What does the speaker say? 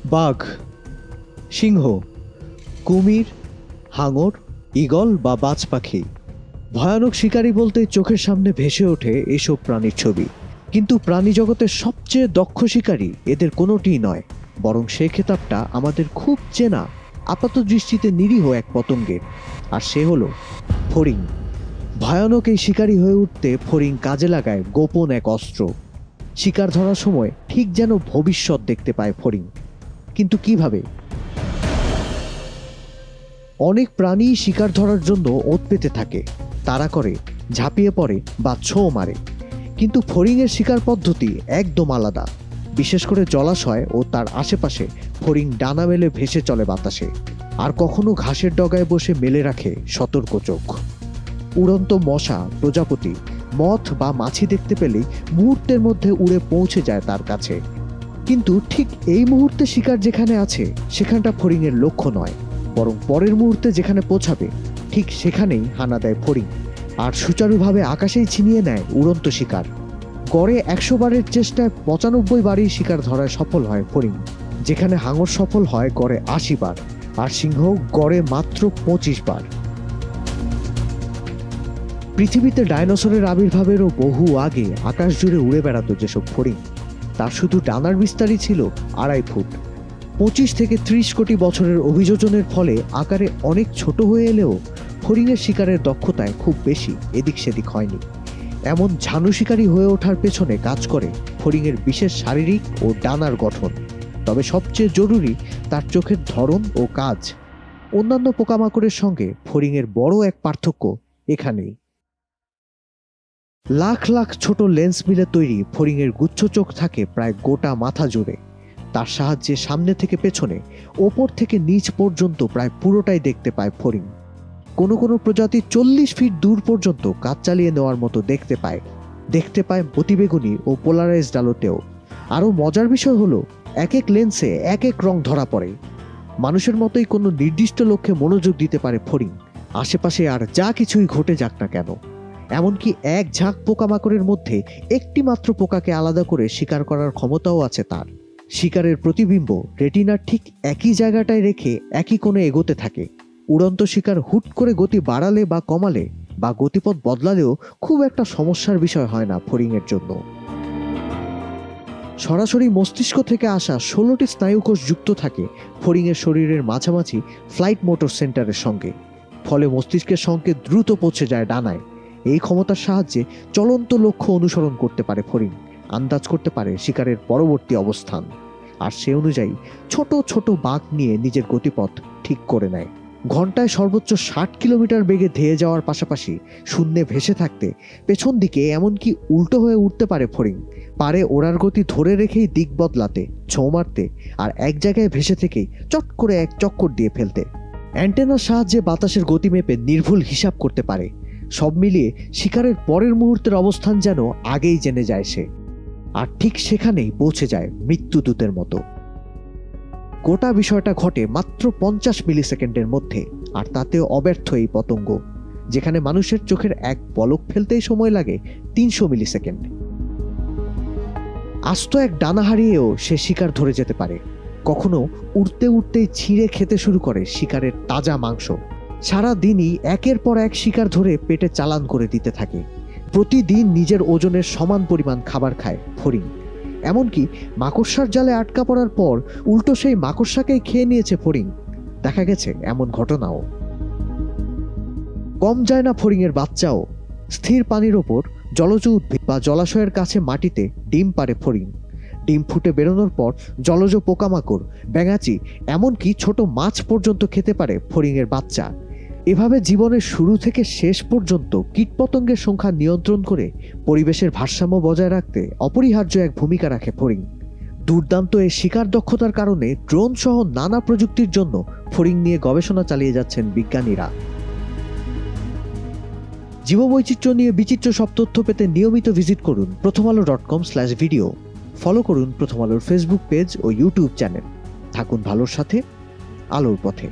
বাঘ, সিংহ, কুমির, হাঙর, ঈগল বা বাজ পাখি। ভয়ানক শিকারী বলতে চোখের সামনে ভেসে ওঠে এসব প্রাণীর ছবি। কিন্তু প্রাণী জগতের সবচেয়ে দক্ষ শিকারী এদের কোনোটিই নয়, বরং সে খেতাবটা আমাদের খুব চেনা, আপাত দৃষ্টিতে নিরীহ এক পতঙ্গের। আর সে হলো ফড়িং। ভয়ানক এই শিকারী হয়ে উঠতে ফড়িং কাজে লাগায় গোপন এক অস্ত্র। শিকার ধরার সময় ঠিক যেন ভবিষ্যৎ দেখতে পায় ফড়িং। কিন্তু কিভাবে? অনেক প্রাণী শিকার ধরার জন্য ওঁত পেতে থাকে, তাড়া করে, ঝাঁপিয়ে পড়ে বা ছোঁ মারে। কিন্তু ফড়িংয়ের শিকার পদ্ধতি একদম আলাদা। বিশেষ করে জলাশয় ও তার আশেপাশে ফড়িং ডানা মেলে ভেসে চলে বাতাসে, আর কখনো ঘাসের ডগায় বসে মেলে রাখে সতর্ক চোখ। উড়ন্ত মশা, প্রজাপতি, মথ বা মাছি দেখতে পেলেই মুহূর্তের মধ্যে উড়ে পৌঁছে যায় তার কাছে। কিন্তু ঠিক এই মুহূর্তে শিকার যেখানে আছে সেখানটা ফড়িংয়ের লক্ষ্য নয়, বরং পরের মুহূর্তে যেখানে পৌঁছাবে ঠিক সেখানেই হানা দেয় ফড়িং, আর সুচারুভাবে আকাশেই ছিনিয়ে নেয় উড়ন্ত শিকার। গড়ে ১০০ বারের চেষ্টায় ৯৫ বারই শিকার ধরায় সফল হয় ফড়িং, যেখানে হাঙর সফল হয় গড়ে ৮০ বার, আর সিংহ গড়ে মাত্র ২৫ বার। পৃথিবীতে ডাইনোসরের আবির্ভাবেরও বহু আগে আকাশ জুড়ে উড়ে বেড়াতো যেসব ফড়িং, তার শুধু ডানার বিস্তারই ছিল ২.৫ ফুট। ২৫ থেকে ৩০ কোটি বছরের অভিযোজনের ফলে আকারে অনেক ছোট হয়ে এলেও ফড়িংয়ের শিকারের দক্ষতায় খুব বেশি এদিক সেদিক হয়নি। এমন ঝানু শিকারী হয়ে ওঠার পেছনে কাজ করে ফড়িংয়ের বিশেষ শারীরিক ও ডানার গঠন। তবে সবচেয়ে জরুরি তার চোখের ধরন ও কাজ। অন্যান্য পোকামাকড়ের সঙ্গে ফড়িংয়ের বড় এক পার্থক্য এখানেই। লাখ লাখ ছোট লেন্স মিলে তৈরি ফড়িংয়ের গুচ্ছ চোখ থাকে প্রায় গোটা মাথা জুড়ে। তার সাহায্যে সামনে থেকে পেছনে, ওপর থেকে নিচ পর্যন্ত প্রায় পুরোটাই দেখতে পায় ফড়িং। কোনো কোনো প্রজাতি ৪০ ফিট দূর পর্যন্ত কাজ চালিয়ে নেওয়ার মতো দেখতে পায় অতিবেগুনি ও পোলারাইজড আলোতেও। আরও মজার বিষয় হলো এক এক লেন্সে এক এক রং ধরা পড়ে। মানুষের মতোই কোনো নির্দিষ্ট লক্ষ্যে মনোযোগ দিতে পারে ফড়িং, আশেপাশে আর যা কিছুই ঘটে যাক না কেন। এমনকি এক ঝাঁক পোকামাকড়ের মধ্যে একটি মাত্র পোকাকে আলাদা করে শিকার করার ক্ষমতাও আছে তার। শিকারের প্রতিবিম্ব রেটিনার ঠিক একই জায়গাটায় রেখে একই কোণে এগোতে থাকে। উড়ন্ত শিকার হুট করে গতি বাড়ালে বা কমালে বা গতিপথ বদলালেও খুব একটা সমস্যার বিষয় হয় না ফড়িংয়ের জন্য। সরাসরি মস্তিষ্ক থেকে আসা ১৬টি স্নায়ুকোষ যুক্ত থাকে ফড়িংয়ের শরীরের মাঝামাঝি ফ্লাইট মোটর সেন্টারের সঙ্গে। ফলে মস্তিষ্কের সংকেত দ্রুত পৌঁছে যায় ডানায়। এই ক্ষমতার সাহায্যে চলন্ত লক্ষ্য অনুসরণ করতে পারে ফড়িং, আন্দাজ করতে পারে শিকারের পরবর্তী অবস্থান, আর সে অনুযায়ী ছোট ছোট বাঁক নিয়ে নিজের গতিপথ ঠিক করে নেয়। ঘন্টায় সর্বোচ্চ ৬০ কিলোমিটার বেগে ধেয়ে যাওয়ার পাশাপাশি শূন্যে ভেসে থাকতে পেছন দিকে এমনকি উল্টো হয়ে উঠতে পারে ফড়িং। পারে ওড়ার গতি ধরে রেখেই দিক বদলাতে, ছোঁ মারতে, আর এক জায়গায় ভেসে থেকেই চট করে এক চক্কর দিয়ে ফেলতে। অ্যান্টেনার সাহায্যে বাতাসের গতি মেপে নির্ভুল হিসাব করতে পারে। সব মিলিয়ে শিকারের পরের মুহূর্তের অবস্থান যেন আগেই জেনে যায় সে, আর ঠিক সেখানেই পৌঁছে যায় মৃত্যুদূতের মতো। গোটা বিষয়টা ঘটে মাত্র ৫০ মিলিসেকেন্ডের মধ্যে, আর তাতেও অব্যর্থ এই পতঙ্গ, যেখানে মানুষের চোখের এক পলক ফেলতেই সময় লাগে ৩০০ মিলিসেকেন্ড। আস্ত এক ডানা হারিয়েও সে শিকার ধরে যেতে পারে। কখনো উড়তে উড়তেই ছিঁড়ে খেতে শুরু করে শিকারের তাজা মাংস। সারা দিনই একের পর এক শিকার ধরে পেটে চালান করে দিতে থাকে। প্রতিদিন নিজের ওজনের সমান পরিমাণ খাবার খায় ফড়িং। এমনকি মাকড়সার জালে আটকা পড়ার পর উল্টো সেই মাকড়সাকেই খেয়ে নিয়েছে ফড়িং। দেখা গেছে এমন ঘটনাও। কম যায় না ফড়িংয়ের বাচ্চাও। স্থির পানির ওপর জলজ উদ্ভিদ বা জলাশয়ের কাছে মাটিতে ডিম পাড়ে ফড়িং। ডিম ফুটে বেরোনোর পর জলজ পোকামাকড়, ব্যাঙাচি, এমনকি ছোট মাছ পর্যন্ত খেতে পারে ফড়িংয়ের বাচ্চা। এভাবে জীবনের শুরু থেকে শেষ পর্যন্ত কীটপতঙ্গের সংখ্যা নিয়ন্ত্রণ করে পরিবেশের ভারসাম্য বজায় রাখতে অপরিহার্য এক ভূমিকা রাখে ফড়িং। দুর্দান্ত এই শিকার দক্ষতার কারণে ড্রোন সহ নানা প্রযুক্তির জন্য ফড়িং নিয়ে গবেষণা চালিয়ে যাচ্ছেন বিজ্ঞানীরা। জীববৈচিত্র্য নিয়ে বিচিত্র সব তথ্য পেতে নিয়মিত ভিজিট করুন prothomalo.com/video। ফলো করুন প্রথম আলোর ফেসবুক পেজ ও ইউটিউব চ্যানেল। থাকুন ভালোর সাথে, আলোর পথে।